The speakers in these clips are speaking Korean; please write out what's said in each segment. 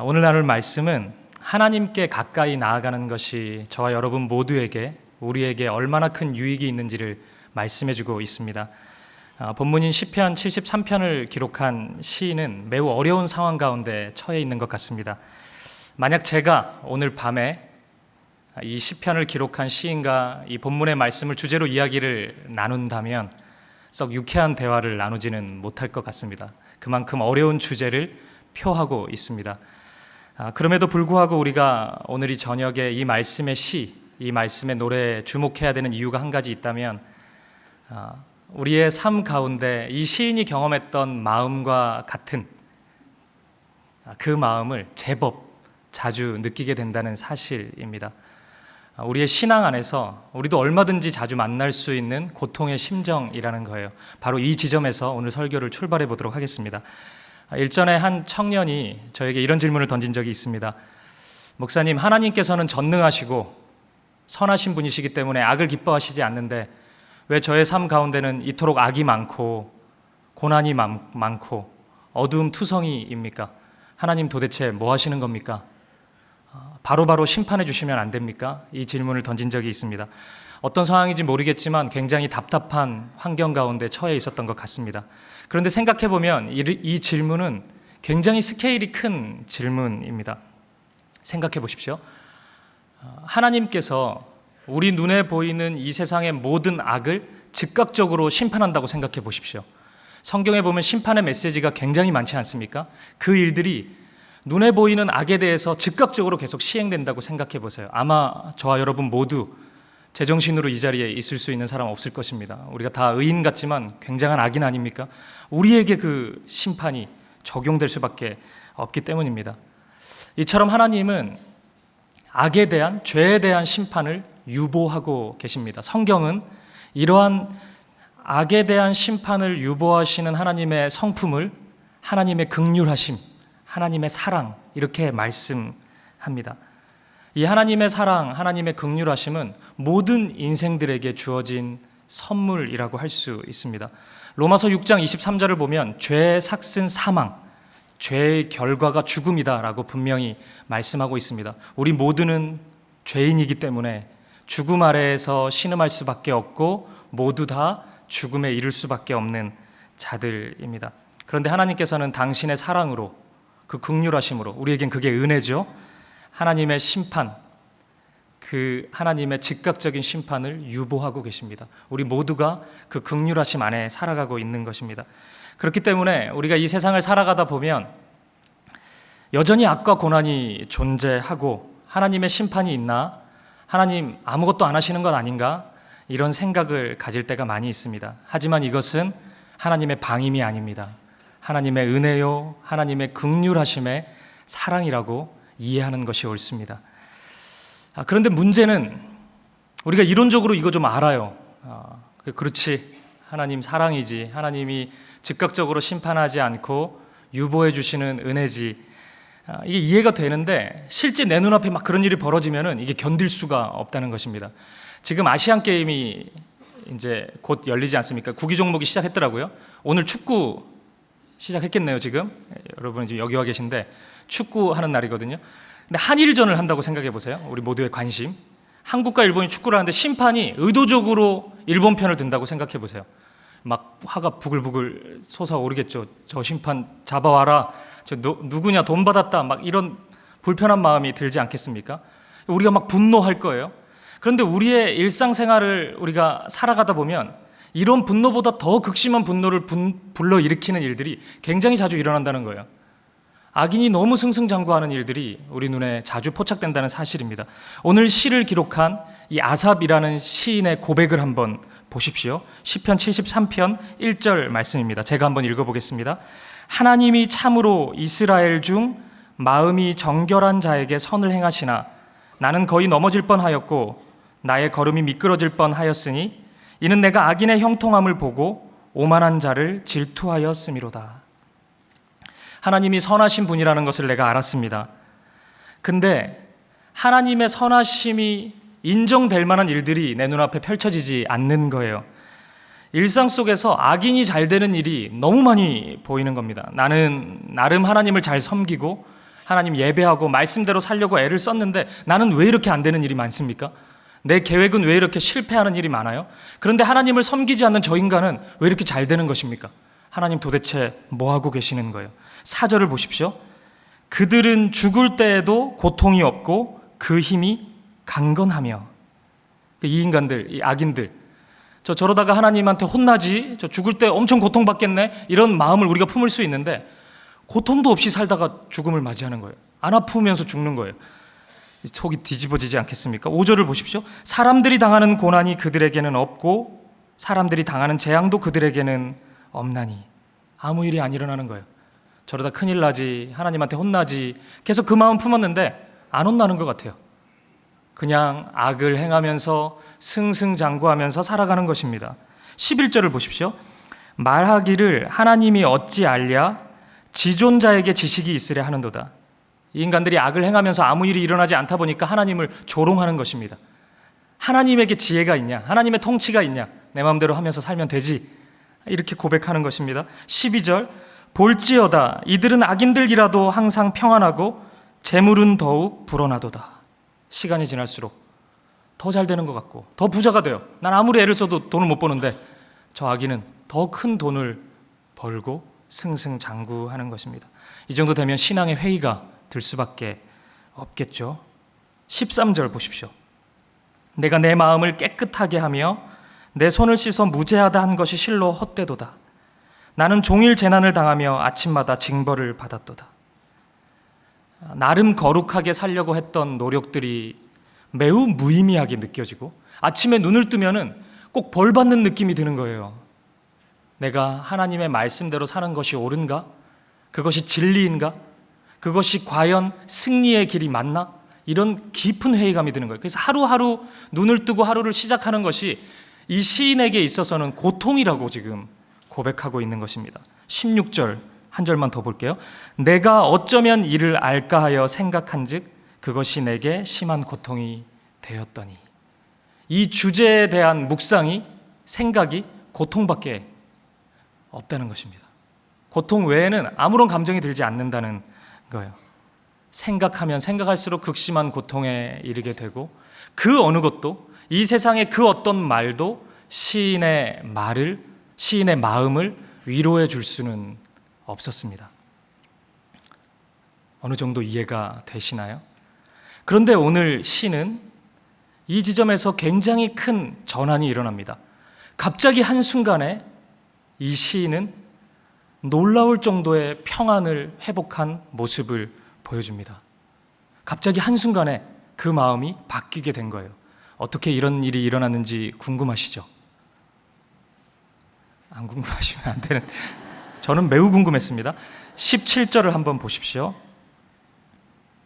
오늘 나눌 말씀은 하나님께 가까이 나아가는 것이 저와 여러분 모두에게, 우리에게 얼마나 큰 유익이 있는지를 말씀해주고 있습니다. 본문인 시편 73편을 기록한 시인은 매우 어려운 상황 가운데 처해 있는 것 같습니다. 만약 제가 오늘 밤에 이 시편을 기록한 시인과 이 본문의 말씀을 주제로 이야기를 나눈다면 썩 유쾌한 대화를 나누지는 못할 것 같습니다. 그만큼 어려운 주제를 표하고 있습니다. 그럼에도 불구하고 우리가 오늘 이 저녁에 이 말씀의 시, 이 말씀의 노래에 주목해야 되는 이유가 한 가지 있다면 우리의 삶 가운데 이 시인이 경험했던 마음과 같은 그 마음을 제법 자주 느끼게 된다는 사실입니다. 우리의 신앙 안에서 우리도 얼마든지 자주 만날 수 있는 고통의 심정이라는 거예요. 바로 이 지점에서 오늘 설교를 출발해 보도록 하겠습니다. 일전에 한 청년이 저에게 이런 질문을 던진 적이 있습니다. 목사님, 하나님께서는 전능하시고 선하신 분이시기 때문에 악을 기뻐하시지 않는데 왜 저의 삶 가운데는 이토록 악이 많고 고난이 많고 어두움 투성이입니까? 하나님 도대체 뭐 하시는 겁니까? 바로바로 심판해 주시면 안 됩니까? 이 질문을 던진 적이 있습니다. 어떤 상황인지 모르겠지만 굉장히 답답한 환경 가운데 처해 있었던 것 같습니다. 그런데 생각해보면 이 질문은 굉장히 스케일이 큰 질문입니다. 생각해 보십시오. 하나님께서 우리 눈에 보이는 이 세상의 모든 악을 즉각적으로 심판한다고 생각해 보십시오. 성경에 보면 심판의 메시지가 굉장히 많지 않습니까? 그 일들이 눈에 보이는 악에 대해서 즉각적으로 계속 시행된다고 생각해 보세요. 아마 저와 여러분 모두 제정신으로 이 자리에 있을 수 있는 사람 없을 것입니다. 우리가 다 의인 같지만 굉장한 악인 아닙니까? 우리에게 그 심판이 적용될 수밖에 없기 때문입니다. 이처럼 하나님은 악에 대한, 죄에 대한 심판을 유보하고 계십니다. 성경은 이러한 악에 대한 심판을 유보하시는 하나님의 성품을 하나님의 긍휼하심, 하나님의 사랑, 이렇게 말씀합니다. 이 하나님의 사랑, 하나님의 긍휼하심은 모든 인생들에게 주어진 선물이라고 할 수 있습니다. 로마서 6장 23절을 보면 죄의 삭슨 사망, 죄의 결과가 죽음이다라고 분명히 말씀하고 있습니다. 우리 모두는 죄인이기 때문에 죽음 아래에서 신음할 수밖에 없고 모두 다 죽음에 이를 수밖에 없는 자들입니다. 그런데 하나님께서는 당신의 사랑으로, 그 긍휼하심으로, 우리에겐 그게 은혜죠. 하나님의 심판, 그 하나님의 즉각적인 심판을 유보하고 계십니다. 우리 모두가 그 긍휼하심 안에 살아가고 있는 것입니다. 그렇기 때문에 우리가 이 세상을 살아가다 보면 여전히 악과 고난이 존재하고 하나님의 심판이 있나? 하나님 아무것도 안 하시는 것 아닌가? 이런 생각을 가질 때가 많이 있습니다. 하지만 이것은 하나님의 방임이 아닙니다. 하나님의 은혜요, 하나님의 긍휼하심의 사랑이라고 이해하는 것이 옳습니다. 그런데 문제는 우리가 이론적으로 이거 좀 알아요. 그렇지, 하나님 사랑이지, 하나님이 즉각적으로 심판하지 않고 유보해 주시는 은혜지, 이게 이해가 되는데 실제 내 눈앞에 막 그런 일이 벌어지면은 이게 견딜 수가 없다는 것입니다. 지금 아시안 게임이 이제 곧 열리지 않습니까? 구기 종목이 시작했더라고요. 오늘 축구 시작했겠네요. 지금 여러분 지금 여기 와 계신데 축구하는 날이거든요. 근데 한일전을 한다고 생각해 보세요. 우리 모두의 관심. 한국과 일본이 축구를 하는데 심판이 의도적으로 일본 편을 든다고 생각해 보세요. 막 화가 부글부글 솟아오르겠죠. 저 심판 잡아와라. 저 누구냐, 돈 받았다. 막 이런 불편한 마음이 들지 않겠습니까? 우리가 막 분노할 거예요. 그런데 우리의 일상생활을 우리가 살아가다 보면 이런 분노보다 더 극심한 분노를 불러일으키는 일들이 굉장히 자주 일어난다는 거예요. 악인이 너무 승승장구하는 일들이 우리 눈에 자주 포착된다는 사실입니다. 오늘 시를 기록한 이 아삽이라는 시인의 고백을 한번 보십시오. 시편 73편 1절 말씀입니다. 제가 한번 읽어보겠습니다. 하나님이 참으로 이스라엘 중 마음이 정결한 자에게 선을 행하시나 나는 거의 넘어질 뻔하였고 나의 걸음이 미끄러질 뻔하였으니 이는 내가 악인의 형통함을 보고 오만한 자를 질투하였음이로다. 하나님이 선하신 분이라는 것을 내가 알았습니다. 근데 하나님의 선하심이 인정될 만한 일들이 내 눈앞에 펼쳐지지 않는 거예요. 일상 속에서 악인이 잘 되는 일이 너무 많이 보이는 겁니다. 나는 나름 하나님을 잘 섬기고 하나님 예배하고 말씀대로 살려고 애를 썼는데 나는 왜 이렇게 안 되는 일이 많습니까? 내 계획은 왜 이렇게 실패하는 일이 많아요? 그런데 하나님을 섬기지 않는 저 인간은 왜 이렇게 잘 되는 것입니까? 하나님 도대체 뭐 하고 계시는 거예요? 4절을 보십시오. 그들은 죽을 때에도 고통이 없고 그 힘이 강건하며. 이 인간들, 이 악인들, 저러다가 하나님한테 혼나지, 저 죽을 때 엄청 고통받겠네, 이런 마음을 우리가 품을 수 있는데 고통도 없이 살다가 죽음을 맞이하는 거예요. 안 아프면서 죽는 거예요. 속이 뒤집어지지 않겠습니까? 5절을 보십시오. 사람들이 당하는 고난이 그들에게는 없고 사람들이 당하는 재앙도 그들에게는 없나니. 아무 일이 안 일어나는 거예요. 저러다 큰일 나지, 하나님한테 혼나지, 계속 그 마음 품었는데 안 혼나는 것 같아요. 그냥 악을 행하면서 승승장구하면서 살아가는 것입니다. 11절을 보십시오. 말하기를 하나님이 어찌 알랴 지존자에게 지식이 있으랴 하는도다. 이 인간들이 악을 행하면서 아무 일이 일어나지 않다 보니까 하나님을 조롱하는 것입니다. 하나님에게 지혜가 있냐? 하나님의 통치가 있냐? 내 마음대로 하면서 살면 되지. 이렇게 고백하는 것입니다. 12절 볼지어다 이들은 악인들이라도 항상 평안하고 재물은 더욱 불어나도다. 시간이 지날수록 더 잘 되는 것 같고 더 부자가 돼요. 난 아무리 애를 써도 돈을 못 버는데 저 악인은 더 큰 돈을 벌고 승승장구하는 것입니다. 이 정도 되면 신앙의 회의가 들 수밖에 없겠죠. 13절 보십시오. 내가 내 마음을 깨끗하게 하며 내 손을 씻어 무죄하다 한 것이 실로 헛되도다. 나는 종일 재난을 당하며 아침마다 징벌을 받았도다. 나름 거룩하게 살려고 했던 노력들이 매우 무의미하게 느껴지고 아침에 눈을 뜨면은 꼭 벌 받는 느낌이 드는 거예요. 내가 하나님의 말씀대로 사는 것이 옳은가? 그것이 진리인가? 그것이 과연 승리의 길이 맞나? 이런 깊은 회의감이 드는 거예요. 그래서 하루하루 눈을 뜨고 하루를 시작하는 것이 이 시인에게 있어서는 고통이라고 지금 고백하고 있는 것입니다. 16절 한 절만 더 볼게요. 내가 어쩌면 이를 알까 하여 생각한즉 그것이 내게 심한 고통이 되었더니. 이 주제에 대한 묵상이, 생각이 고통밖에 없다는 것입니다. 고통 외에는 아무런 감정이 들지 않는다는 거예요. 생각하면 생각할수록 극심한 고통에 이르게 되고 그 어느 것도, 이 세상의 그 어떤 말도 시인의 마음을 위로해 줄 수는 없었습니다. 어느 정도 이해가 되시나요? 그런데 오늘 시는 이 지점에서 굉장히 큰 전환이 일어납니다. 갑자기 한순간에 이 시인은 놀라울 정도의 평안을 회복한 모습을 보여줍니다. 갑자기 한순간에 그 마음이 바뀌게 된 거예요. 어떻게 이런 일이 일어났는지 궁금하시죠? 안 궁금하시면 안 되는데 저는 매우 궁금했습니다. 17절을 한번 보십시오.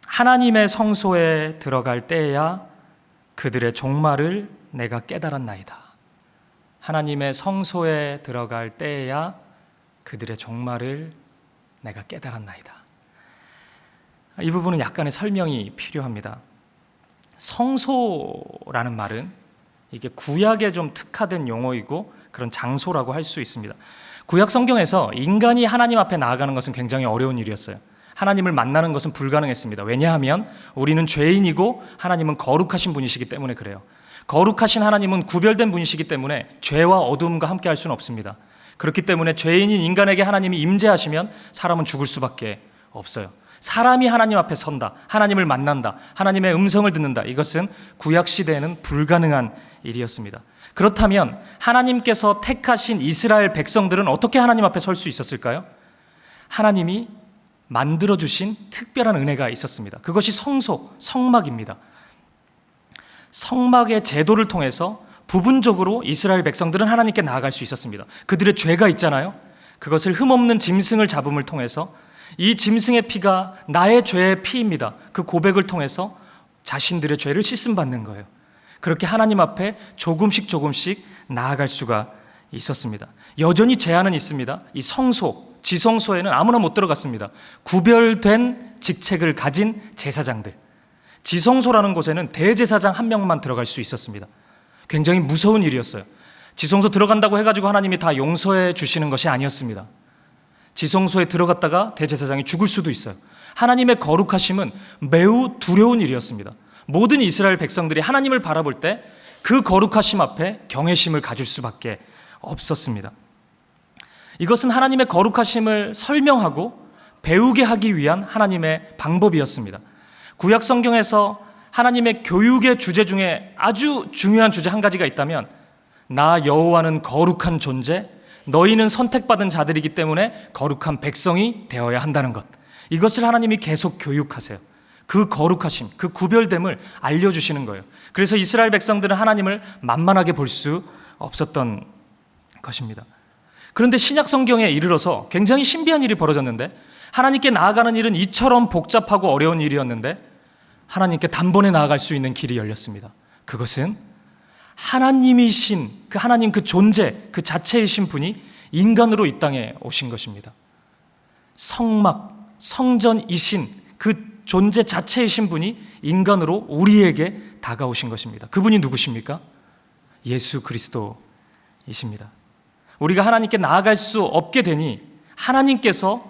하나님의 성소에 들어갈 때에야 그들의 종말을 내가 깨달았나이다. 하나님의 성소에 들어갈 때에야 그들의 종말을 내가 깨달았나이다. 이 부분은 약간의 설명이 필요합니다. 성소라는 말은 이게 구약에 좀 특화된 용어이고 그런 장소라고 할 수 있습니다. 구약 성경에서 인간이 하나님 앞에 나아가는 것은 굉장히 어려운 일이었어요. 하나님을 만나는 것은 불가능했습니다. 왜냐하면 우리는 죄인이고 하나님은 거룩하신 분이시기 때문에 그래요. 거룩하신 하나님은 구별된 분이시기 때문에 죄와 어두움과 함께 할 수는 없습니다. 그렇기 때문에 죄인인 인간에게 하나님이 임재하시면 사람은 죽을 수밖에 없어요. 사람이 하나님 앞에 선다, 하나님을 만난다, 하나님의 음성을 듣는다, 이것은 구약 시대에는 불가능한 일이었습니다. 그렇다면 하나님께서 택하신 이스라엘 백성들은 어떻게 하나님 앞에 설 수 있었을까요? 하나님이 만들어주신 특별한 은혜가 있었습니다. 그것이 성소, 성막입니다. 성막의 제도를 통해서 부분적으로 이스라엘 백성들은 하나님께 나아갈 수 있었습니다. 그들의 죄가 있잖아요. 그것을 흠없는 짐승을 잡음을 통해서 이 짐승의 피가 나의 죄의 피입니다. 그 고백을 통해서 자신들의 죄를 씻음받는 거예요. 그렇게 하나님 앞에 조금씩 나아갈 수가 있었습니다. 여전히 제한은 있습니다. 이 성소, 지성소에는 아무나 못 들어갔습니다. 구별된 직책을 가진 제사장들. 지성소라는 곳에는 대제사장 한 명만 들어갈 수 있었습니다. 굉장히 무서운 일이었어요. 지성소 들어간다고 해가지고 하나님이 다 용서해 주시는 것이 아니었습니다. 지성소에 들어갔다가 대제사장이 죽을 수도 있어요. 하나님의 거룩하심은 매우 두려운 일이었습니다. 모든 이스라엘 백성들이 하나님을 바라볼 때 그 거룩하심 앞에 경외심을 가질 수밖에 없었습니다. 이것은 하나님의 거룩하심을 설명하고 배우게 하기 위한 하나님의 방법이었습니다. 구약 성경에서 하나님의 교육의 주제 중에 아주 중요한 주제 한 가지가 있다면, 나 여호와는 거룩한 존재, 너희는 선택받은 자들이기 때문에 거룩한 백성이 되어야 한다는 것, 이것을 하나님이 계속 교육하세요. 그 거룩하심, 그 구별됨을 알려주시는 거예요. 그래서 이스라엘 백성들은 하나님을 만만하게 볼 수 없었던 것입니다. 그런데 신약 성경에 이르러서 굉장히 신비한 일이 벌어졌는데, 하나님께 나아가는 일은 이처럼 복잡하고 어려운 일이었는데 하나님께 단번에 나아갈 수 있는 길이 열렸습니다. 그것은 하나님이신 그 하나님 그 존재 그 자체이신 분이 인간으로 이 땅에 오신 것입니다. 성막, 성전이신 그 존재 자체이신 분이 인간으로 우리에게 다가오신 것입니다. 그분이 누구십니까? 예수 그리스도이십니다. 우리가 하나님께 나아갈 수 없게 되니 하나님께서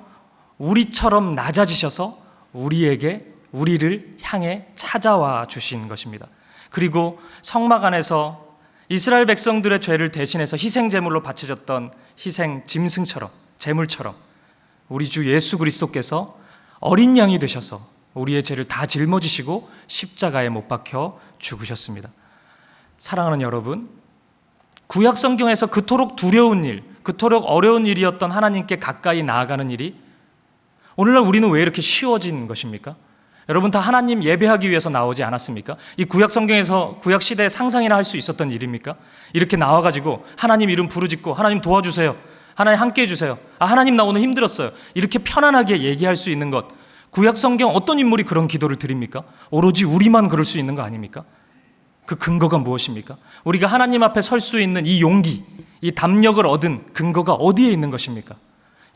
우리처럼 낮아지셔서 우리를 향해 찾아와 주신 것입니다. 그리고 성막 안에서 이스라엘 백성들의 죄를 대신해서 희생제물로 바쳐졌던 희생 짐승처럼, 제물처럼 우리 주 예수 그리스도께서 어린 양이 되셔서 우리의 죄를 다 짊어지시고 십자가에 못 박혀 죽으셨습니다. 사랑하는 여러분, 구약 성경에서 그토록 두려운 일, 그토록 어려운 일이었던 하나님께 가까이 나아가는 일이 오늘날 우리는 왜 이렇게 쉬워진 것입니까? 여러분 다 하나님 예배하기 위해서 나오지 않았습니까? 이 구약 성경에서 구약 시대에 상상이나 할 수 있었던 일입니까? 이렇게 나와가지고 하나님 이름 부르짖고 하나님 도와주세요, 하나님 함께 해주세요, 하나님 나 오늘 힘들었어요, 이렇게 편안하게 얘기할 수 있는 것, 구약 성경 어떤 인물이 그런 기도를 드립니까? 오로지 우리만 그럴 수 있는 거 아닙니까? 그 근거가 무엇입니까? 우리가 하나님 앞에 설 수 있는 이 용기, 이 담력을 얻은 근거가 어디에 있는 것입니까?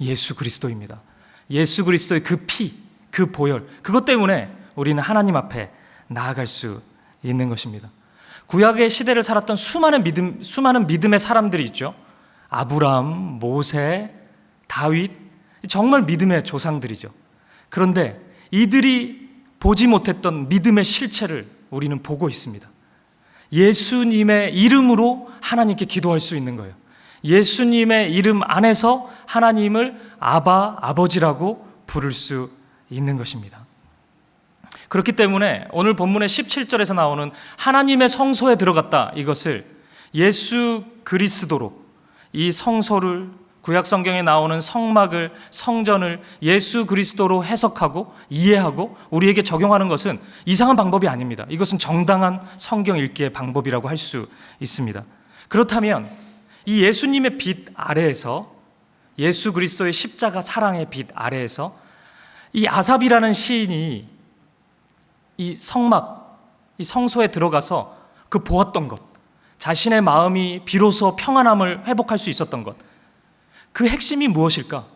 예수 그리스도입니다. 예수 그리스도의 그 피, 그 보혈, 그것 때문에 우리는 하나님 앞에 나아갈 수 있는 것입니다. 구약의 시대를 살았던 수많은 믿음의 사람들이 있죠. 아브라함, 모세, 다윗, 정말 믿음의 조상들이죠. 그런데 이들이 보지 못했던 믿음의 실체를 우리는 보고 있습니다. 예수님의 이름으로 하나님께 기도할 수 있는 거예요. 예수님의 이름 안에서 하나님을 아바, 아버지라고 부를 수 있는 것입니다. 그렇기 때문에 오늘 본문의 17절에서 나오는 하나님의 성소에 들어갔다, 이것을 예수 그리스도로, 이 성소를, 구약 성경에 나오는 성막을, 성전을 예수 그리스도로 해석하고 이해하고 우리에게 적용하는 것은 이상한 방법이 아닙니다. 이것은 정당한 성경 읽기의 방법이라고 할 수 있습니다. 그렇다면 이 예수님의 빛 아래에서, 예수 그리스도의 십자가 사랑의 빛 아래에서 이 아삽이라는 시인이 이 성막, 이 성소에 들어가서 그 보았던 것, 자신의 마음이 비로소 평안함을 회복할 수 있었던 것, 그 핵심이 무엇일까?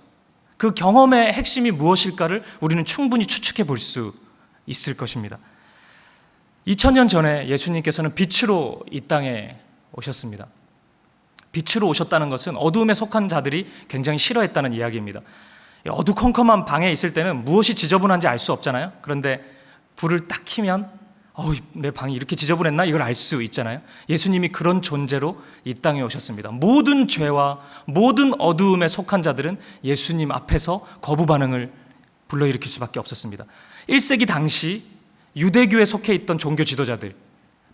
그 경험의 핵심이 무엇일까를 우리는 충분히 추측해 볼 수 있을 것입니다. 2000년 전에 예수님께서는 빛으로 이 땅에 오셨습니다. 빛으로 오셨다는 것은 어두움에 속한 자들이 굉장히 싫어했다는 이야기입니다. 어두컴컴한 방에 있을 때는 무엇이 지저분한지 알 수 없잖아요. 그런데 불을 딱 켜면 내 방이 이렇게 지저분했나? 이걸 알 수 있잖아요. 예수님이 그런 존재로 이 땅에 오셨습니다. 모든 죄와 모든 어두움에 속한 자들은 예수님 앞에서 거부 반응을 불러일으킬 수밖에 없었습니다. 1세기 당시 유대교에 속해 있던 종교 지도자들,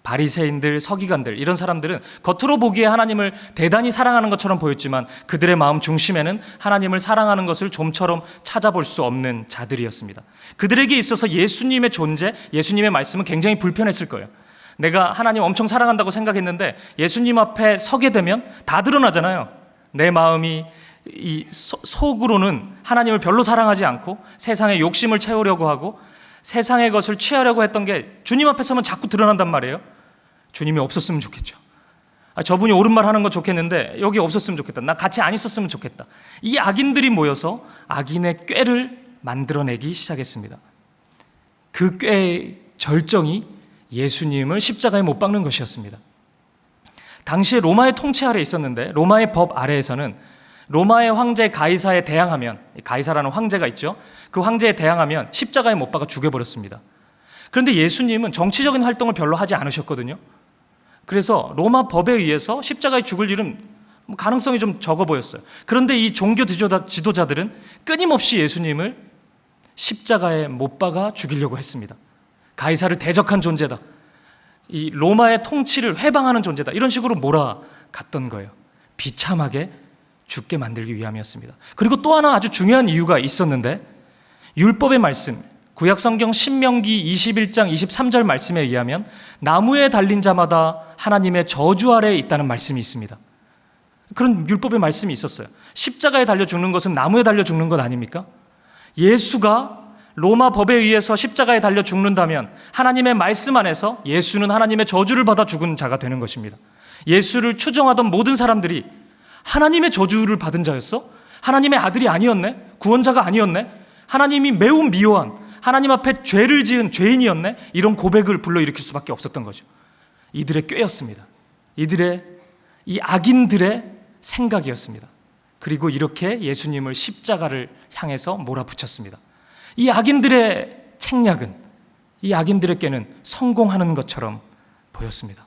바리새인들, 서기관들, 이런 사람들은 겉으로 보기에 하나님을 대단히 사랑하는 것처럼 보였지만 그들의 마음 중심에는 하나님을 사랑하는 것을 좀처럼 찾아볼 수 없는 자들이었습니다. 그들에게 있어서 예수님의 존재, 예수님의 말씀은 굉장히 불편했을 거예요. 내가 하나님 엄청 사랑한다고 생각했는데 예수님 앞에 서게 되면 다 드러나잖아요. 내 마음이 이 속으로는 하나님을 별로 사랑하지 않고 세상의 욕심을 채우려고 하고 세상의 것을 취하려고 했던 게 주님 앞에 서면 자꾸 드러난단 말이에요. 주님이 없었으면 좋겠죠. 저분이 옳은 말 하는 거 좋겠는데 여기 없었으면 좋겠다. 나 같이 안 있었으면 좋겠다. 이 악인들이 모여서 악인의 꾀를 만들어내기 시작했습니다. 그 꾀의 절정이 예수님을 십자가에 못 박는 것이었습니다. 당시에 로마의 통치 아래에 있었는데 로마의 법 아래에서는 로마의 황제 가이사에 대항하면, 가이사라는 황제가 있죠. 그 황제에 대항하면 십자가에 못 박아 죽여버렸습니다. 그런데 예수님은 정치적인 활동을 별로 하지 않으셨거든요. 그래서 로마 법에 의해서 십자가에 죽을 일은 가능성이 좀 적어 보였어요. 그런데 이 종교 지도자들은 끊임없이 예수님을 십자가에 못 박아 죽이려고 했습니다. 가이사를 대적한 존재다, 이 로마의 통치를 회방하는 존재다, 이런 식으로 몰아갔던 거예요. 비참하게 죽게 만들기 위함이었습니다. 그리고 또 하나 아주 중요한 이유가 있었는데, 율법의 말씀, 구약성경 신명기 21장 23절 말씀에 의하면 나무에 달린 자마다 하나님의 저주 아래에 있다는 말씀이 있습니다. 그런 율법의 말씀이 있었어요. 십자가에 달려 죽는 것은 나무에 달려 죽는 것 아닙니까? 예수가 로마 법에 의해서 십자가에 달려 죽는다면 하나님의 말씀 안에서 예수는 하나님의 저주를 받아 죽은 자가 되는 것입니다. 예수를 추종하던 모든 사람들이 하나님의 저주를 받은 자였어? 하나님의 아들이 아니었네? 구원자가 아니었네? 하나님이 매우 미워한, 하나님 앞에 죄를 지은 죄인이었네? 이런 고백을 불러일으킬 수밖에 없었던 거죠. 이들의 꾀였습니다. 이들의, 이 악인들의 생각이었습니다. 그리고 이렇게 예수님을 십자가를 향해서 몰아붙였습니다. 이 악인들의 책략은, 이 악인들의 꾀는 성공하는 것처럼 보였습니다.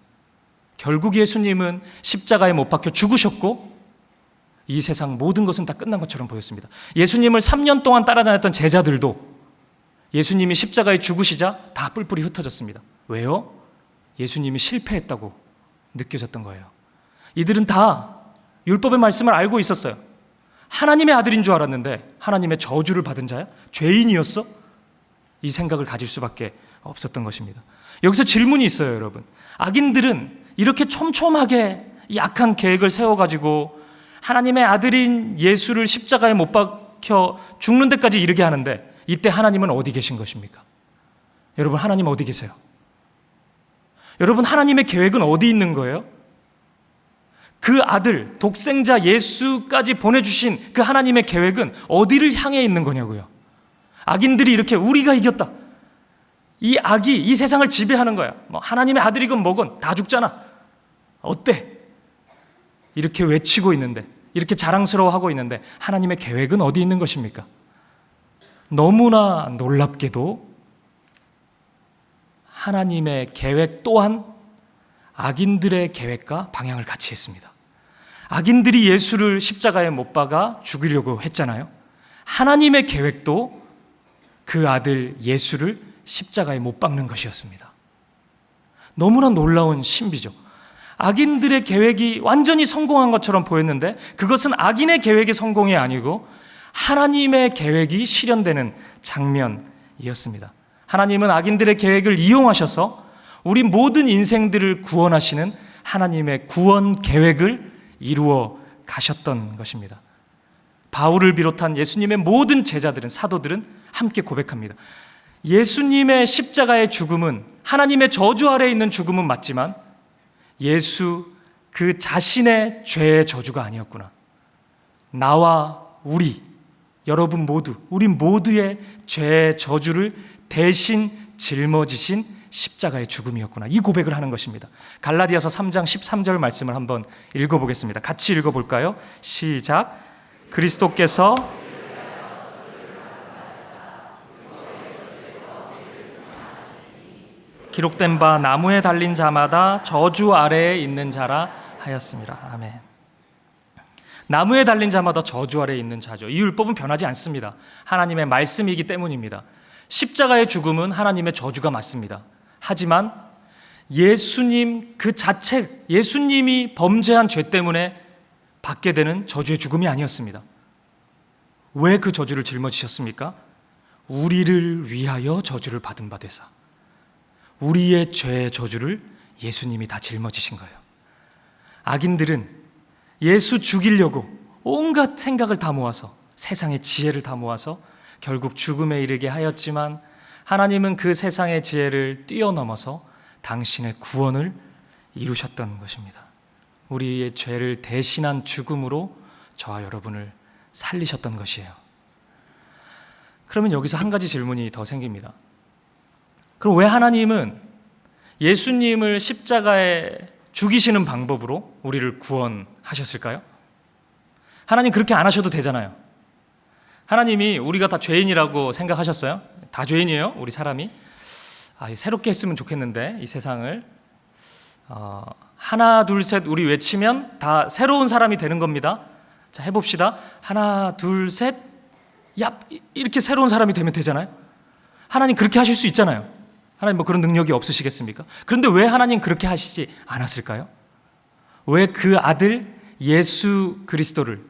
결국 예수님은 십자가에 못 박혀 죽으셨고 이 세상 모든 것은 다 끝난 것처럼 보였습니다. 예수님을 3년 동안 따라다녔던 제자들도 예수님이 십자가에 죽으시자 다 뿔뿔이 흩어졌습니다. 왜요? 예수님이 실패했다고 느껴졌던 거예요. 이들은 다 율법의 말씀을 알고 있었어요. 하나님의 아들인 줄 알았는데 하나님의 저주를 받은 자야? 죄인이었어? 이 생각을 가질 수밖에 없었던 것입니다. 여기서 질문이 있어요, 여러분. 악인들은 이렇게 촘촘하게 약한 계획을 세워가지고 하나님의 아들인 예수를 십자가에 못 박혀 죽는 데까지 이르게 하는데, 이때 하나님은 어디 계신 것입니까? 여러분, 하나님 어디 계세요? 여러분, 하나님의 계획은 어디 있는 거예요? 그 아들, 독생자 예수까지 보내주신 그 하나님의 계획은 어디를 향해 있는 거냐고요. 악인들이 이렇게 우리가 이겼다, 이 악이 이 세상을 지배하는 거야, 뭐 하나님의 아들이건 뭐건 다 죽잖아, 어때? 이렇게 외치고 있는데, 이렇게 자랑스러워하고 있는데 하나님의 계획은 어디 있는 것입니까? 너무나 놀랍게도 하나님의 계획 또한 악인들의 계획과 방향을 같이 했습니다. 악인들이 예수를 십자가에 못 박아 죽이려고 했잖아요. 하나님의 계획도 그 아들 예수를 십자가에 못 박는 것이었습니다. 너무나 놀라운 신비죠. 악인들의 계획이 완전히 성공한 것처럼 보였는데 그것은 악인의 계획의 성공이 아니고 하나님의 계획이 실현되는 장면이었습니다. 하나님은 악인들의 계획을 이용하셔서 우리 모든 인생들을 구원하시는 하나님의 구원 계획을 이루어 가셨던 것입니다. 바울을 비롯한 예수님의 모든 제자들은, 사도들은 함께 고백합니다. 예수님의 십자가의 죽음은 하나님의 저주 아래에 있는 죽음은 맞지만 예수 그 자신의 죄의 저주가 아니었구나. 나와 우리, 여러분 모두, 우리 모두의 죄의 저주를 대신 짊어지신 십자가의 죽음이었구나. 이 고백을 하는 것입니다. 갈라디아서 3장 13절 말씀을 한번 읽어보겠습니다. 같이 읽어볼까요? 시작. 그리스도께서 기록된 바 나무에 달린 자마다 저주 아래에 있는 자라 하였습니다. 아멘. 나무에 달린 자마다 저주 아래에 있는 자죠. 이 율법은 변하지 않습니다. 하나님의 말씀이기 때문입니다. 십자가의 죽음은 하나님의 저주가 맞습니다. 하지만 예수님 그 자체, 예수님이 범죄한 죄 때문에 받게 되는 저주의 죽음이 아니었습니다. 왜 그 저주를 짊어지셨습니까? 우리를 위하여 저주를 받은 바 되사. 우리의 죄의 저주를 예수님이 다 짊어지신 거예요. 악인들은 예수 죽이려고 온갖 생각을 다 모아서, 세상의 지혜를 다 모아서 결국 죽음에 이르게 하였지만 하나님은 그 세상의 지혜를 뛰어넘어서 당신의 구원을 이루셨던 것입니다. 우리의 죄를 대신한 죽음으로 저와 여러분을 살리셨던 것이에요. 그러면 여기서 한 가지 질문이 더 생깁니다. 그럼 왜 하나님은 예수님을 십자가에 죽이시는 방법으로 우리를 구원하셨을까요? 하나님 그렇게 안 하셔도 되잖아요. 하나님이 우리가 다 죄인이라고 생각하셨어요? 다 죄인이에요, 우리 사람이. 새롭게 했으면 좋겠는데, 이 세상을. 하나, 둘, 셋 우리 외치면 다 새로운 사람이 되는 겁니다. 자, 해봅시다. 하나, 둘, 셋. 야, 이렇게 새로운 사람이 되면 되잖아요. 하나님 그렇게 하실 수 있잖아요. 하나님 뭐 그런 능력이 없으시겠습니까? 그런데 왜 하나님 그렇게 하시지 않았을까요? 왜 그 아들 예수 그리스도를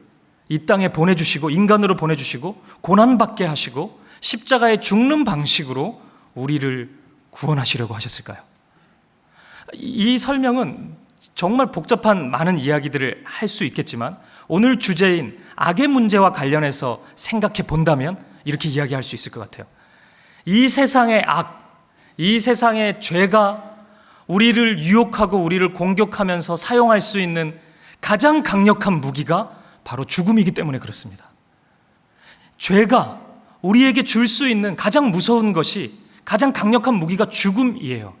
이 땅에 보내주시고, 인간으로 보내주시고, 고난받게 하시고 십자가에 죽는 방식으로 우리를 구원하시려고 하셨을까요? 이 설명은 정말 복잡한 많은 이야기들을 할 수 있겠지만, 오늘 주제인 악의 문제와 관련해서 생각해 본다면 이렇게 이야기할 수 있을 것 같아요. 이 세상의 악, 이 세상의 죄가 우리를 유혹하고 우리를 공격하면서 사용할 수 있는 가장 강력한 무기가 바로 죽음이기 때문에 그렇습니다. 죄가 우리에게 줄 수 있는 가장 무서운 것이, 가장 강력한 무기가 죽음이에요.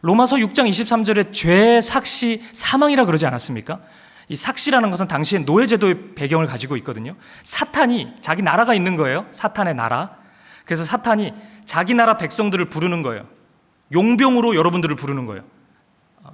로마서 6장 23절에 죄의 삭시 사망이라 그러지 않았습니까? 이 삭시라는 것은 당시의 노예제도의 배경을 가지고 있거든요. 사탄이, 자기 나라가 있는 거예요. 사탄의 나라. 그래서 사탄이 자기 나라 백성들을 부르는 거예요. 용병으로 여러분들을 부르는 거예요.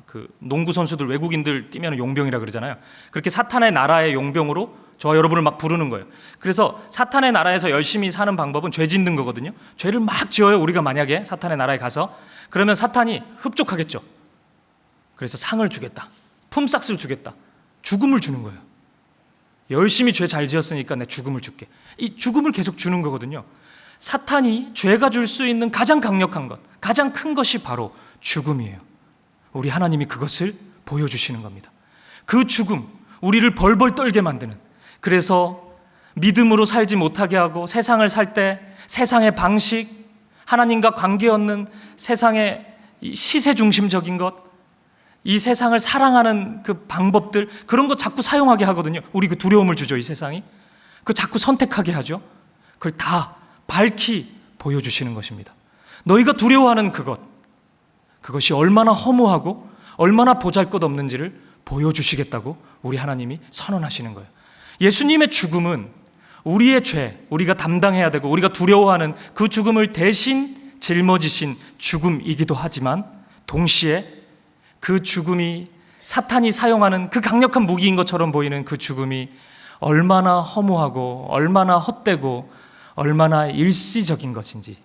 그 농구 선수들, 외국인들 뛰면 용병이라 그러잖아요. 그렇게 사탄의 나라의 용병으로 저와 여러분을 막 부르는 거예요. 그래서 사탄의 나라에서 열심히 사는 방법은 죄 짓는 거거든요. 죄를 막 지어요, 우리가 만약에 사탄의 나라에 가서. 그러면 사탄이 흡족하겠죠. 그래서 상을 주겠다, 품삯을 주겠다, 죽음을 주는 거예요. 열심히 죄 잘 지었으니까 내 죽음을 줄게. 이 죽음을 계속 주는 거거든요. 사탄이 죄가 줄 수 있는 가장 강력한 것, 가장 큰 것이 바로 죽음이에요. 우리 하나님이 그것을 보여주시는 겁니다. 그 죽음, 우리를 벌벌 떨게 만드는, 그래서 믿음으로 살지 못하게 하고 세상을 살 때 세상의 방식, 하나님과 관계 없는 세상의 시세 중심적인 것, 이 세상을 사랑하는 그 방법들, 그런 거 자꾸 사용하게 하거든요. 우리 그 두려움을 주죠, 이 세상이. 그 자꾸 선택하게 하죠. 그걸 다 밝히 보여주시는 것입니다. 너희가 두려워하는 그것이 얼마나 허무하고 얼마나 보잘것없는지를 보여주시겠다고 우리 하나님이 선언하시는 거예요. 예수님의 죽음은 우리의 죄, 우리가 담당해야 되고 우리가 두려워하는 그 죽음을 대신 짊어지신 죽음이기도 하지만, 동시에 그 죽음이 사탄이 사용하는 그 강력한 무기인 것처럼 보이는 그 죽음이 얼마나 허무하고 얼마나 헛되고 얼마나 일시적인 것인지,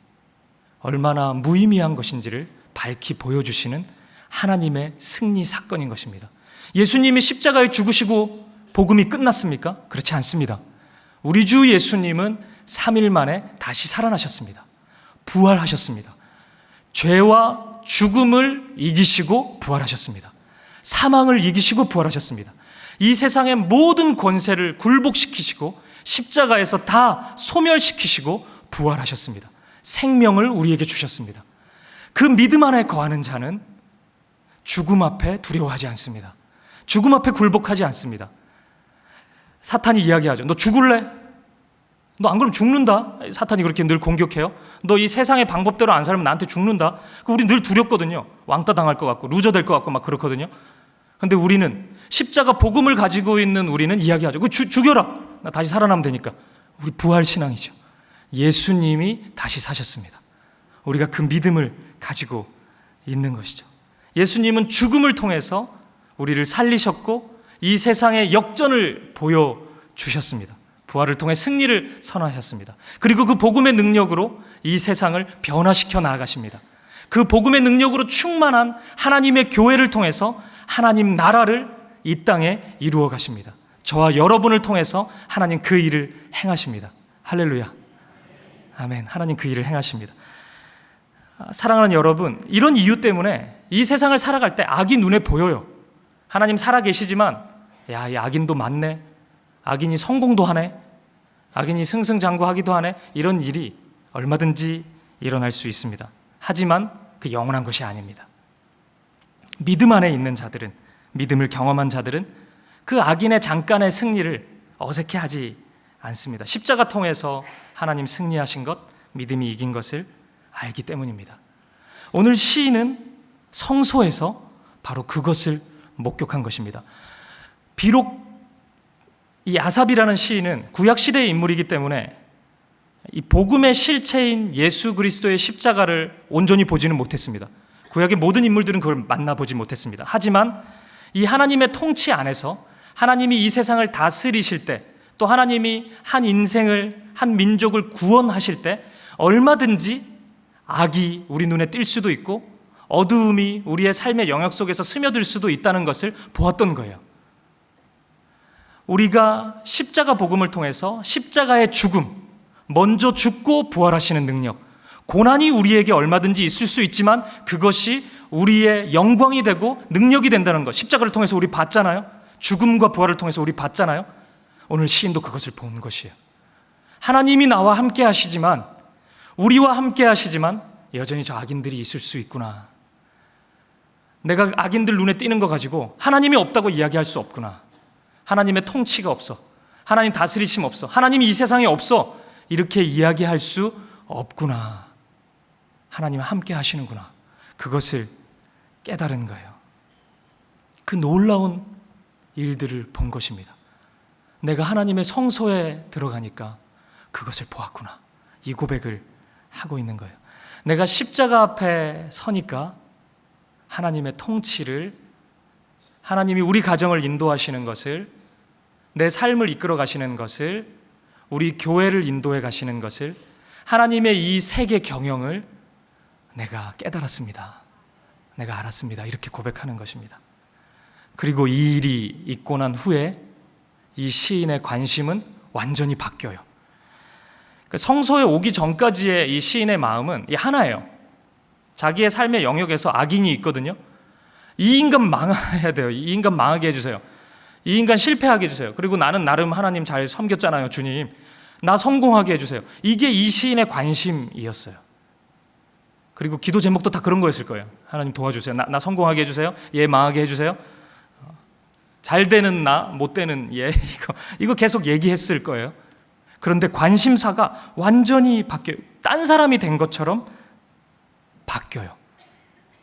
얼마나 무의미한 것인지를 밝히 보여주시는 하나님의 승리 사건인 것입니다. 예수님이 십자가에 죽으시고 복음이 끝났습니까? 그렇지 않습니다. 우리 주 예수님은 3일 만에 다시 살아나셨습니다. 부활하셨습니다. 죄와 죽음을 이기시고 부활하셨습니다. 사망을 이기시고 부활하셨습니다. 이 세상의 모든 권세를 굴복시키시고 십자가에서 다 소멸시키시고 부활하셨습니다. 생명을 우리에게 주셨습니다. 그 믿음 안에 거하는 자는 죽음 앞에 두려워하지 않습니다. 죽음 앞에 굴복하지 않습니다. 사탄이 이야기하죠. 너 죽을래? 너 안 그러면 죽는다. 사탄이 그렇게 늘 공격해요. 너 이 세상의 방법대로 안 살면 나한테 죽는다. 우리 늘 두렵거든요. 왕따 당할 것 같고 루저 될 것 같고 막 그렇거든요. 근데 우리는, 십자가 복음을 가지고 있는 우리는 이야기하죠. 그 죽여라. 나 다시 살아나면 되니까. 우리 부활 신앙이죠. 예수님이 다시 사셨습니다. 우리가 그 믿음을 가지고 있는 것이죠. 예수님은 죽음을 통해서 우리를 살리셨고 이 세상의 역전을 보여주셨습니다. 부활을 통해 승리를 선언하셨습니다. 그리고 그 복음의 능력으로 이 세상을 변화시켜 나아가십니다. 그 복음의 능력으로 충만한 하나님의 교회를 통해서 하나님 나라를 이 땅에 이루어 가십니다. 저와 여러분을 통해서 하나님 그 일을 행하십니다. 할렐루야. 아멘. 하나님 그 일을 행하십니다. 사랑하는 여러분, 이런 이유 때문에 이 세상을 살아갈 때 악이 눈에 보여요. 하나님 살아계시지만, 야, 이 악인도 많네. 악인이 성공도 하네. 악인이 승승장구하기도 하네. 이런 일이 얼마든지 일어날 수 있습니다. 하지만 그 영원한 것이 아닙니다. 믿음 안에 있는 자들은, 믿음을 경험한 자들은 그 악인의 잠깐의 승리를 어색해하지 않습니다. 십자가 통해서 하나님 승리하신 것, 믿음이 이긴 것을 알기 때문입니다. 오늘 시인은 성소에서 바로 그것을 목격한 것입니다. 비록 이 아삽이라는 시인은 구약 시대의 인물이기 때문에 이 복음의 실체인 예수 그리스도의 십자가를 온전히 보지는 못했습니다. 구약의 모든 인물들은 그걸 만나보지 못했습니다. 하지만 이 하나님의 통치 안에서 하나님이 이 세상을 다스리실 때, 또 하나님이 한 인생을, 한 민족을 구원하실 때 얼마든지 악이 우리 눈에 띌 수도 있고 어두움이 우리의 삶의 영역 속에서 스며들 수도 있다는 것을 보았던 거예요. 우리가 십자가 복음을 통해서 십자가의 죽음, 먼저 죽고 부활하시는 능력, 고난이 우리에게 얼마든지 있을 수 있지만 그것이 우리의 영광이 되고 능력이 된다는 것, 십자가를 통해서 우리 봤잖아요. 죽음과 부활을 통해서 우리 봤잖아요. 오늘 시인도 그것을 본 것이에요. 하나님이 나와 함께 하시지만, 우리와 함께 하시지만 여전히 저 악인들이 있을 수 있구나. 내가 악인들 눈에 띄는 거 가지고 하나님이 없다고 이야기할 수 없구나. 하나님의 통치가 없어, 하나님 다스리심 없어, 하나님이 이 세상에 없어, 이렇게 이야기할 수 없구나. 하나님은 함께 하시는구나. 그것을 깨달은 거예요. 그 놀라운 일들을 본 것입니다. 내가 하나님의 성소에 들어가니까 그것을 보았구나. 이 고백을 하고 있는 거예요. 내가 십자가 앞에 서니까 하나님의 통치를, 하나님이 우리 가정을 인도하시는 것을, 내 삶을 이끌어 가시는 것을, 우리 교회를 인도해 가시는 것을, 하나님의 이 세계 경영을 내가 깨달았습니다. 내가 알았습니다. 이렇게 고백하는 것입니다. 그리고 이 일이 있고 난 후에 이 시인의 관심은 완전히 바뀌어요. 성소에 오기 전까지의 이 시인의 마음은 하나예요. 자기의 삶의 영역에서 악인이 있거든요. 이 인간 망해야 돼요. 이 인간 망하게 해주세요. 이 인간 실패하게 해주세요. 그리고 나는 나름 하나님 잘 섬겼잖아요. 주님, 나 성공하게 해주세요. 이게 이 시인의 관심이었어요. 그리고 기도 제목도 다 그런 거였을 거예요. 하나님 도와주세요. 나 성공하게 해주세요. 얘 망하게 해주세요. 잘 되는 나, 못 되는 얘, 이거 계속 얘기했을 거예요. 그런데 관심사가 완전히 바뀌어요. 딴 사람이 된 것처럼 바뀌어요.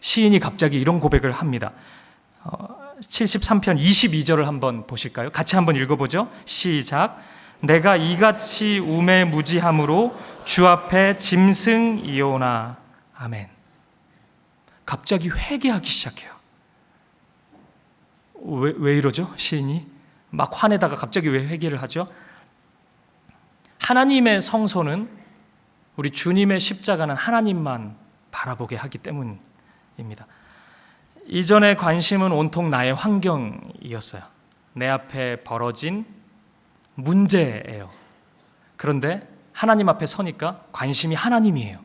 시인이 갑자기 이런 고백을 합니다. 73편 22절을 한번 보실까요? 같이 한번 읽어보죠. 시작. 내가 이같이 우매무지함으로 주 앞에 짐승이오나. 아멘. 갑자기 회개하기 시작해요. 왜 이러죠? 시인이 막 화내다가 갑자기 왜 회개를 하죠? 하나님의 성소는, 우리 주님의 십자가는 하나님만 바라보게 하기 때문입니다. 이전의 관심은 온통 나의 환경이었어요. 내 앞에 벌어진 문제예요. 그런데 하나님 앞에 서니까 관심이 하나님이에요.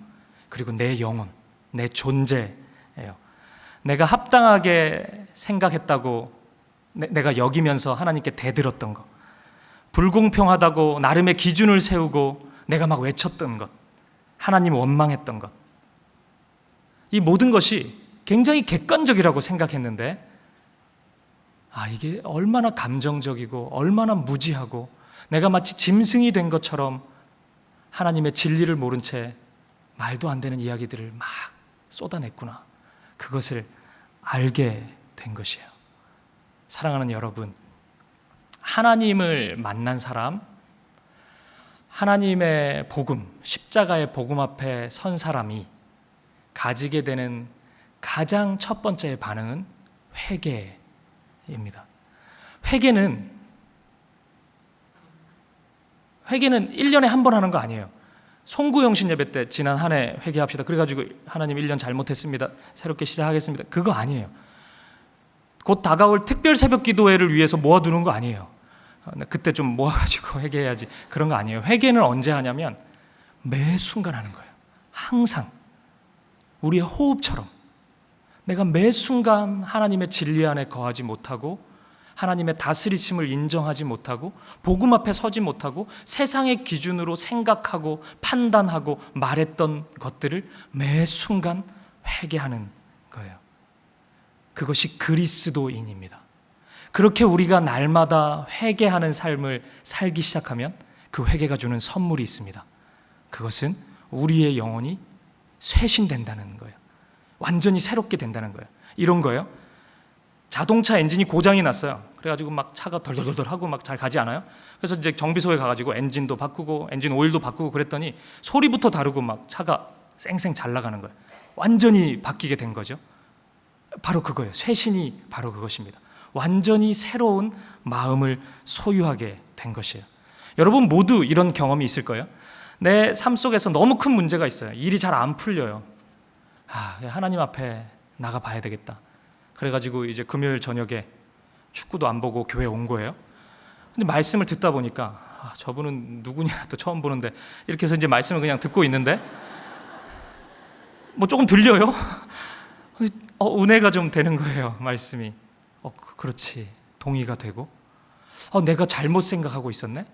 그리고 내 영혼, 내 존재예요. 내가 합당하게 생각했다고 내가 여기면서 하나님께 대들었던 것, 불공평하다고 나름의 기준을 세우고 내가 막 외쳤던 것, 하나님 원망했던 것, 이 모든 것이 굉장히 객관적이라고 생각했는데, 이게 얼마나 감정적이고 얼마나 무지하고 내가 마치 짐승이 된 것처럼 하나님의 진리를 모른 채 말도 안 되는 이야기들을 막 쏟아냈구나. 그것을 알게 된 것이에요. 사랑하는 여러분, 하나님을 만난 사람, 하나님의 복음, 십자가의 복음 앞에 선 사람이 가지게 되는 가장 첫 번째 반응은 회개입니다. 회개는 1년에 한 번 하는 거 아니에요. 송구영신 예배 때 지난 한 해 회개합시다. 그래가지고 하나님 1년 잘못했습니다. 새롭게 시작하겠습니다. 그거 아니에요. 곧 다가올 특별 새벽 기도회를 위해서 모아두는 거 아니에요. 그때 좀 모아가지고 회개해야지. 그런 거 아니에요. 회개는 언제 하냐면 매 순간 하는 거예요. 항상. 우리의 호흡처럼. 내가 매 순간 하나님의 진리 안에 거하지 못하고, 하나님의 다스리심을 인정하지 못하고, 복음 앞에 서지 못하고, 세상의 기준으로 생각하고 판단하고 말했던 것들을 매 순간 회개하는 거예요. 그것이 그리스도인입니다. 그렇게 우리가 날마다 회개하는 삶을 살기 시작하면 그 회개가 주는 선물이 있습니다. 그것은 우리의 영혼이 쇄신된다는 거예요. 완전히 새롭게 된다는 거예요. 이런 거예요. 자동차 엔진이 고장이 났어요. 그래가지고 막 차가 덜덜덜 하고 막 잘 가지 않아요? 그래서 이제 정비소에 가가지고 엔진도 바꾸고 엔진 오일도 바꾸고 그랬더니 소리부터 다르고 막 차가 쌩쌩 잘 나가는 거예요. 완전히 바뀌게 된 거죠. 바로 그거예요. 쇄신이 바로 그것입니다. 완전히 새로운 마음을 소유하게 된 것이에요. 여러분 모두 이런 경험이 있을 거예요. 내 삶 속에서 너무 큰 문제가 있어요. 일이 잘 안 풀려요. 하나님 앞에 나가 봐야 되겠다. 그래가지고 이제 금요일 저녁에 축구도 안 보고 교회 온 거예요. 근데 말씀을 듣다 보니까 저분은 누구냐 또 처음 보는데 이렇게 해서 이제 말씀을 그냥 듣고 있는데 뭐 조금 들려요. 은혜가 좀 되는 거예요. 말씀이. 그렇지. 동의가 되고 내가 잘못 생각하고 있었네.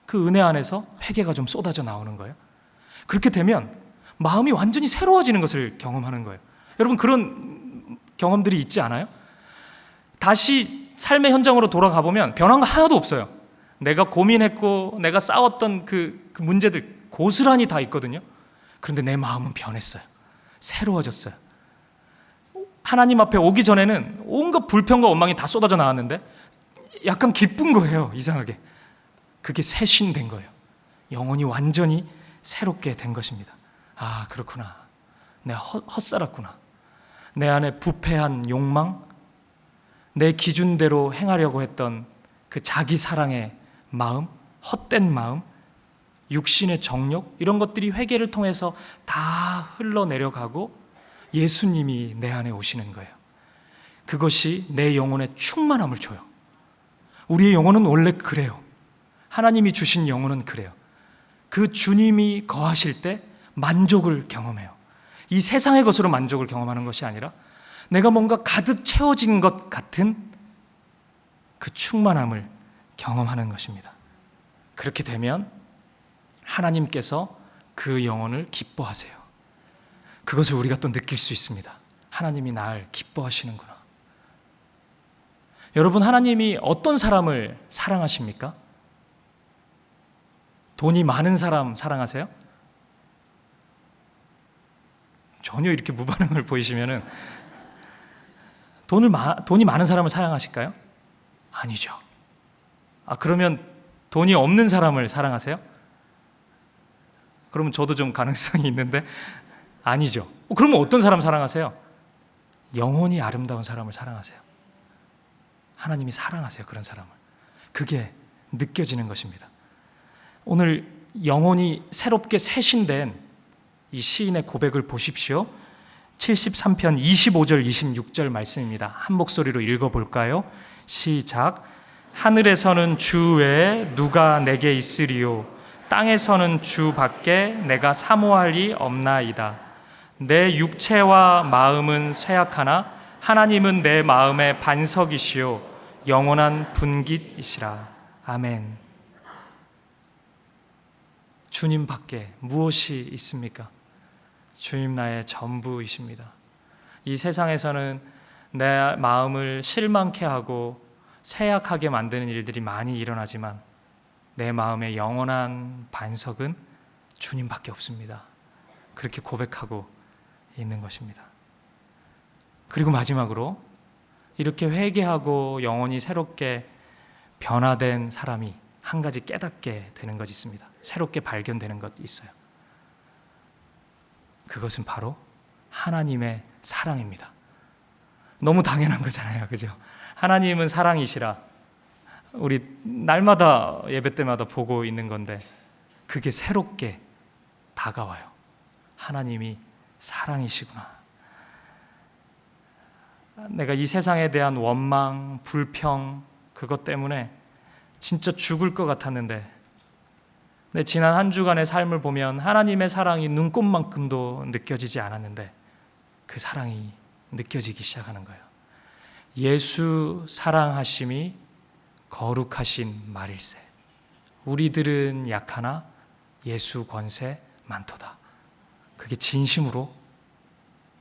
그 은혜 안에서 회개가 좀 쏟아져 나오는 거예요. 그렇게 되면 마음이 완전히 새로워지는 것을 경험하는 거예요. 여러분 그런 경험들이 있지 않아요? 다시 삶의 현장으로 돌아가 보면 변한 거 하나도 없어요. 내가 고민했고 내가 싸웠던 그 문제들 고스란히 다 있거든요. 그런데 내 마음은 변했어요. 새로워졌어요. 하나님 앞에 오기 전에는 온갖 불평과 원망이 다 쏟아져 나왔는데 약간 기쁜 거예요. 이상하게. 그게 쇄신된 거예요. 영혼이 완전히 새롭게 된 것입니다. 그렇구나. 내가 헛살았구나. 내 안에 부패한 욕망, 내 기준대로 행하려고 했던 그 자기 사랑의 마음, 헛된 마음, 육신의 정욕, 이런 것들이 회개를 통해서 다 흘러내려가고 예수님이 내 안에 오시는 거예요. 그것이 내 영혼에 충만함을 줘요. 우리의 영혼은 원래 그래요. 하나님이 주신 영혼은 그래요. 그 주님이 거하실 때 만족을 경험해요. 이 세상의 것으로 만족을 경험하는 것이 아니라 내가 뭔가 가득 채워진 것 같은 그 충만함을 경험하는 것입니다. 그렇게 되면 하나님께서 그 영혼을 기뻐하세요. 그것을 우리가 또 느낄 수 있습니다. 하나님이 나를 기뻐하시는구나. 여러분, 하나님이 어떤 사람을 사랑하십니까? 돈이 많은 사람 사랑하세요? 전혀 이렇게 무반응을 보이시면은 돈이 많은 사람을 사랑하실까요? 아니죠. 그러면 돈이 없는 사람을 사랑하세요? 그러면 저도 좀 가능성이 있는데 아니죠. 그러면 어떤 사람 사랑하세요? 영혼이 아름다운 사람을 사랑하세요. 하나님이 사랑하세요. 그런 사람을. 그게 느껴지는 것입니다. 오늘 영혼이 새롭게 쇄신된 이 시인의 고백을 보십시오. 73편 25절 26절 말씀입니다. 한 목소리로 읽어볼까요? 시작. 하늘에서는 주 외에 누가 내게 있으리요, 땅에서는 주 밖에 내가 사모할이 없나이다. 내 육체와 마음은 쇠약하나 하나님은 내 마음의 반석이시요 영원한 분깃이시라. 아멘. 주님 밖에 무엇이 있습니까? 주님 나의 전부이십니다. 이 세상에서는 내 마음을 실망케 하고 쇠약하게 만드는 일들이 많이 일어나지만 내 마음의 영원한 반석은 주님밖에 없습니다. 그렇게 고백하고 있는 것입니다. 그리고 마지막으로 이렇게 회개하고 영혼이 새롭게 변화된 사람이 한 가지 깨닫게 되는 것이 있습니다. 새롭게 발견되는 것이 있어요. 그것은 바로 하나님의 사랑입니다. 너무 당연한 거잖아요. 그죠? 하나님은 사랑이시라 우리 날마다 예배 때마다 보고 있는 건데 그게 새롭게 다가와요. 하나님이 사랑이시구나. 내가 이 세상에 대한 원망, 불평 그것 때문에 진짜 죽을 것 같았는데 내 지난 한 주간의 삶을 보면 하나님의 사랑이 눈꼽만큼도 느껴지지 않았는데 그 사랑이 느껴지기 시작하는 거예요. 예수 사랑하심이 거룩하신 말일세. 우리들은 약하나 예수 권세 많도다. 그게 진심으로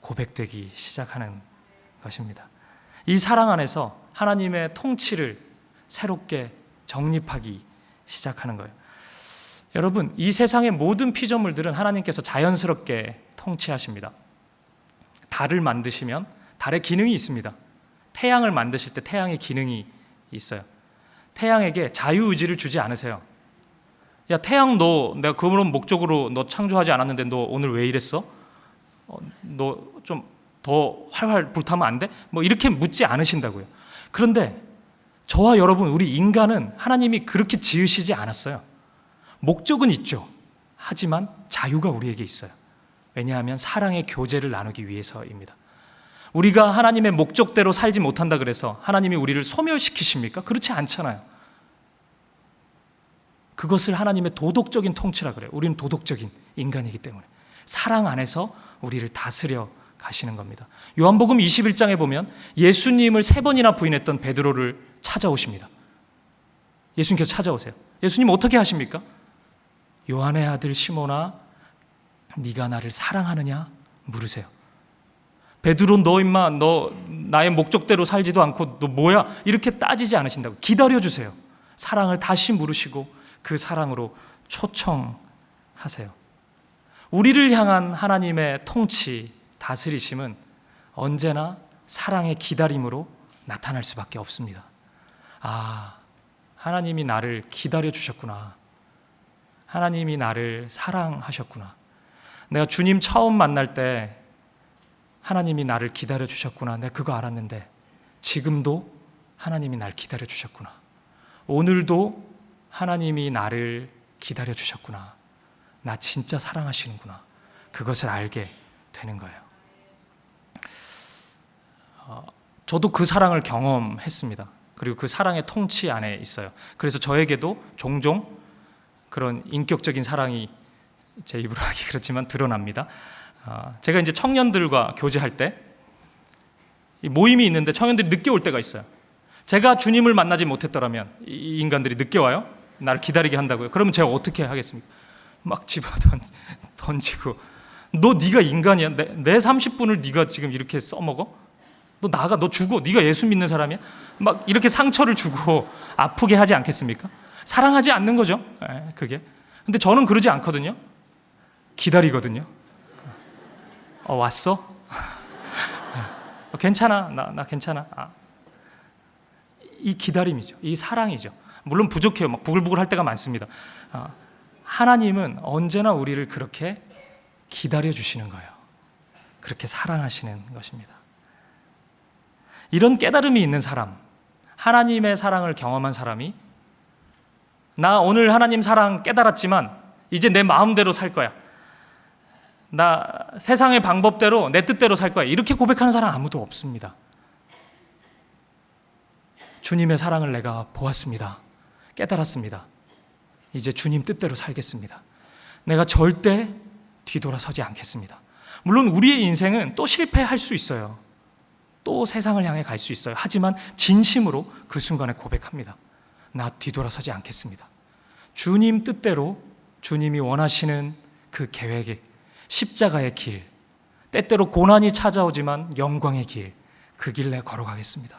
고백되기 시작하는 것입니다. 이 사랑 안에서 하나님의 통치를 새롭게 정립하기 시작하는 거예요. 여러분, 이 세상의 모든 피조물들은 하나님께서 자연스럽게 통치하십니다. 달을 만드시면 달의 기능이 있습니다. 태양을 만드실 때 태양의 기능이 있어요. 태양에게 자유의지를 주지 않으세요. 야, 태양, 너 내가 그런 목적으로 너 창조하지 않았는데 너 오늘 왜 이랬어? 너 좀 더 활활 불타면 안 돼? 뭐 이렇게 묻지 않으신다고요. 그런데 저와 여러분, 우리 인간은 하나님이 그렇게 지으시지 않았어요. 목적은 있죠. 하지만 자유가 우리에게 있어요. 왜냐하면 사랑의 교제를 나누기 위해서입니다. 우리가 하나님의 목적대로 살지 못한다 그래서 하나님이 우리를 소멸시키십니까? 그렇지 않잖아요. 그것을 하나님의 도덕적인 통치라 그래요. 우리는 도덕적인 인간이기 때문에 사랑 안에서 우리를 다스려 가시는 겁니다. 요한복음 21장에 보면 예수님을 3번이나 부인했던 베드로를 찾아오십니다. 예수님께서 찾아오세요. 예수님 어떻게 하십니까? 요한의 아들 시몬아, 네가 나를 사랑하느냐 물으세요. 베드로, 너 임마, 너 나의 목적대로 살지도 않고 너 뭐야? 이렇게 따지지 않으신다고. 기다려주세요. 사랑을 다시 물으시고 그 사랑으로 초청하세요. 우리를 향한 하나님의 통치, 다스리심은 언제나 사랑의 기다림으로 나타날 수밖에 없습니다. 아, 하나님이 나를 기다려주셨구나. 하나님이 나를 사랑하셨구나. 내가 주님 처음 만날 때 하나님이 나를 기다려주셨구나. 내가 그거 알았는데 지금도 하나님이 날 기다려주셨구나. 오늘도 하나님이 나를 기다려주셨구나. 나 진짜 사랑하시는구나. 그것을 알게 되는 거예요. 저도 그 사랑을 경험했습니다. 그리고 그 사랑의 통치 안에 있어요. 그래서 저에게도 종종 그런 인격적인 사랑이, 제 입으로 하기 그렇지만 드러납니다. 제가 이제 청년들과 교제할 때 모임이 있는데 청년들이 늦게 올 때가 있어요. 제가 주님을 만나지 못했더라면 이 인간들이 늦게 와요. 나를 기다리게 한다고요. 그러면 제가 어떻게 하겠습니까? 막 집어 던지고, 너 네가 인간이야? 내 30분을 네가 지금 이렇게 써먹어? 너 나가, 너 죽어. 네가 예수 믿는 사람이야? 막 이렇게 상처를 주고 아프게 하지 않겠습니까? 사랑하지 않는 거죠. 그게. 근데 저는 그러지 않거든요. 기다리거든요. 왔어? 괜찮아. 나 괜찮아. 이 기다림이죠. 이 사랑이죠. 물론 부족해요. 막 부글부글 할 때가 많습니다. 하나님은 언제나 우리를 그렇게 기다려 주시는 거예요. 그렇게 사랑하시는 것입니다. 이런 깨달음이 있는 사람, 하나님의 사랑을 경험한 사람이, 나 오늘 하나님 사랑 깨달았지만 이제 내 마음대로 살 거야. 나 세상의 방법대로 내 뜻대로 살 거야. 이렇게 고백하는 사람 아무도 없습니다. 주님의 사랑을 내가 보았습니다. 깨달았습니다. 이제 주님 뜻대로 살겠습니다. 내가 절대 뒤돌아서지 않겠습니다. 물론 우리의 인생은 또 실패할 수 있어요. 또 세상을 향해 갈 수 있어요. 하지만 진심으로 그 순간에 고백합니다. 나 뒤돌아서지 않겠습니다. 주님 뜻대로, 주님이 원하시는 그 계획의 십자가의 길, 때때로 고난이 찾아오지만 영광의 길, 그 길 내 걸어가겠습니다.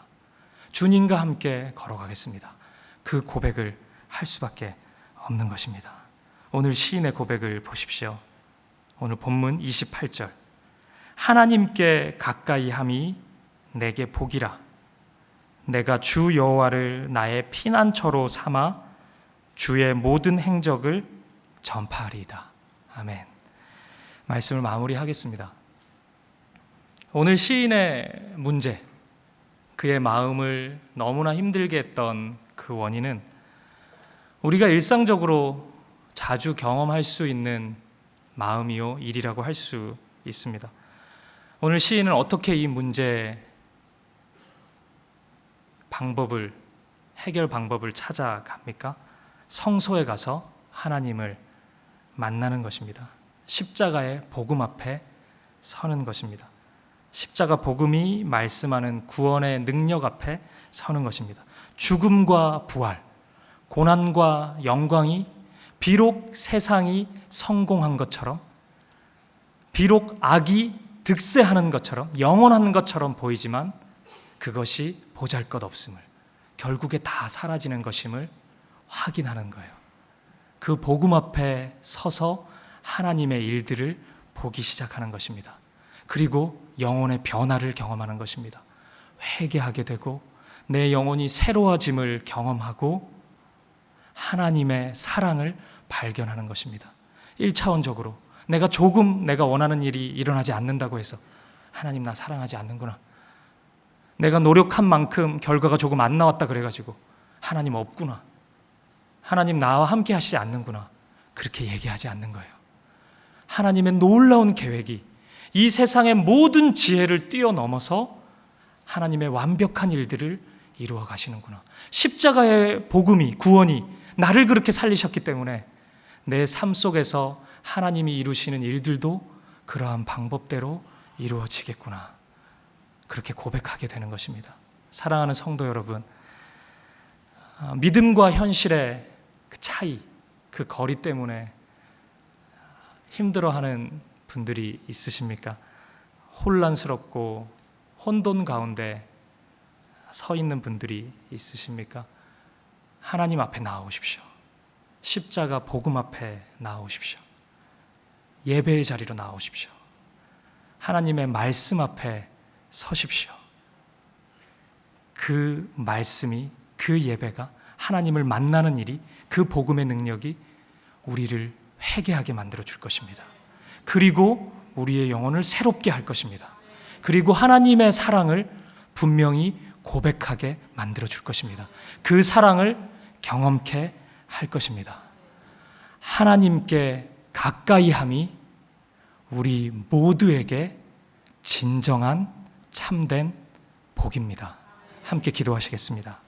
주님과 함께 걸어가겠습니다. 그 고백을 할 수밖에 없는 것입니다. 오늘 시인의 고백을 보십시오. 오늘 본문 28절. 하나님께 가까이 함이 내게 복이라. 내가 주 여호와를 나의 피난처로 삼아 주의 모든 행적을 전파하리이다. 아멘. 말씀을 마무리하겠습니다. 오늘 시인의 문제, 그의 마음을 너무나 힘들게 했던 그 원인은 우리가 일상적으로 자주 경험할 수 있는 마음이요 일이라고 할 수 있습니다. 오늘 시인은 어떻게 이 문제 해결 방법을 찾아갑니까? 성소에 가서 하나님을 만나는 것입니다. 십자가의 복음 앞에 서는 것입니다. 십자가 복음이 말씀하는 구원의 능력 앞에 서는 것입니다. 죽음과 부활, 고난과 영광이 비록 세상이 성공한 것처럼, 비록 악이 득세하는 것처럼, 영원한 것처럼 보이지만 그것이 보잘것없음을, 결국에 다 사라지는 것임을 확인하는 거예요. 그 복음 앞에 서서 하나님의 일들을 보기 시작하는 것입니다. 그리고 영혼의 변화를 경험하는 것입니다. 회개하게 되고 내 영혼이 새로워짐을 경험하고 하나님의 사랑을 발견하는 것입니다. 1차원적으로 내가 원하는 일이 일어나지 않는다고 해서 하나님 나 사랑하지 않는구나, 내가 노력한 만큼 결과가 조금 안 나왔다 그래가지고 하나님 없구나, 하나님 나와 함께 하시지 않는구나, 그렇게 얘기하지 않는 거예요. 하나님의 놀라운 계획이 이 세상의 모든 지혜를 뛰어넘어서 하나님의 완벽한 일들을 이루어 가시는구나. 십자가의 복음이, 구원이 나를 그렇게 살리셨기 때문에 내 삶 속에서 하나님이 이루시는 일들도 그러한 방법대로 이루어지겠구나, 그렇게 고백하게 되는 것입니다. 사랑하는 성도 여러분, 믿음과 현실의 그 차이, 그 거리 때문에 힘들어하는 분들이 있으십니까? 혼란스럽고 혼돈 가운데 서 있는 분들이 있으십니까? 하나님 앞에 나오십시오. 십자가 복음 앞에 나오십시오. 예배의 자리로 나오십시오. 하나님의 말씀 앞에 서십시오. 그 말씀이, 그 예배가, 하나님을 만나는 일이, 그 복음의 능력이 우리를 회개하게 만들어 줄 것입니다. 그리고 우리의 영혼을 새롭게 할 것입니다. 그리고 하나님의 사랑을 분명히 고백하게 만들어 줄 것입니다. 그 사랑을 경험케 할 것입니다. 하나님께 가까이 함이 우리 모두에게 진정한 참된 복입니다. 함께 기도하시겠습니다.